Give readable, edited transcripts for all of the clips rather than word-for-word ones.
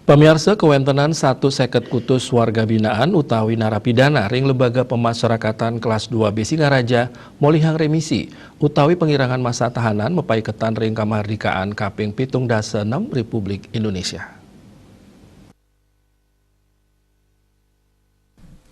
Pemirsa kewentenan satu seket kutus warga binaan utawi narapidana ring lembaga pemasyarakatan kelas 2B Singaraja molihang remisi utawi pengirangan masa tahanan mepai ketan ring kamardikaan kaping 76 Republik Indonesia.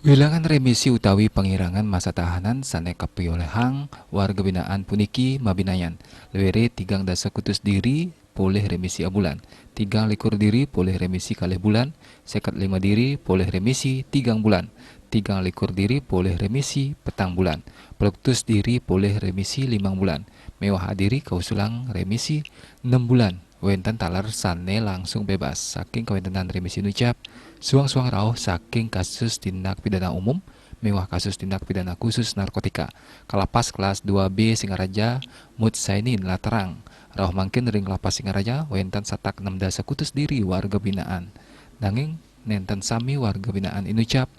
Wilangan remisi utawi pengirangan masa tahanan sane kapiyolehang warga binaan puniki mabinayan lewere 3 dasa kutus diri boleh remisi abulan, 3 likur diri boleh remisi kalih bulan, 55 diri boleh remisi 3 bulan, 3 likur diri boleh remisi petang bulan, 40 diri boleh remisi 5 bulan, mewah diri kausulang remisi 6 bulan. Wenten talar sane langsung bebas saking kewentenan remisi nucap suang-suang rauh saking kasus tindak pidana umum mewah kasus tindak pidana khusus narkotika kalapas kelas 2B Singaraja Mutsainin Laterang rauh mangkin ring lapas Singaraja wenten satak 6 dasa kutus diri warga binaan nanging nenten sami warga binaan inucap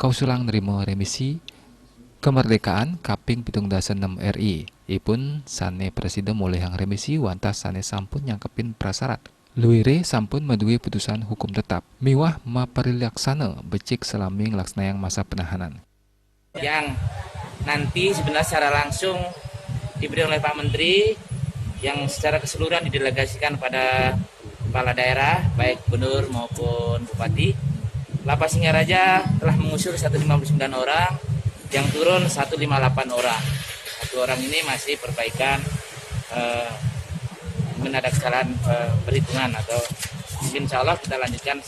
kausulang nerima remisi kemerdekaan kaping 76 RI ipun sane presiden molehang remisi wantas sane sampun nyangkepin prasarat luwire sampun maduwe putusan hukum tetap miwah maparilaksana becik selaming laksnayang masa penahanan yang nanti sebenarnya secara langsung diberi oleh Pak Menteri yang secara keseluruhan didelegasikan pada kepala daerah baik gubernur maupun bupati. Lapas Singaraja telah mengusur 159 orang yang turun 158 orang. 1 orang ini masih perbaikan mungkin ada kesalahan perhitungan atau mungkin insya Allah kita lanjutkan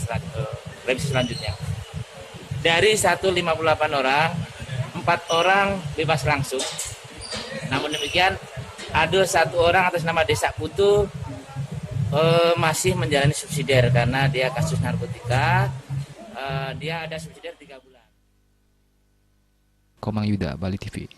revisi selanjutnya. Dari 158 orang, 4 orang bebas langsung. Namun demikian ada 1 orang atas nama Desa Putu masih menjalani subsidiar karena dia kasus narkotika. Dia ada subsidiar 3 bulan. Komang Yuda, Bali TV.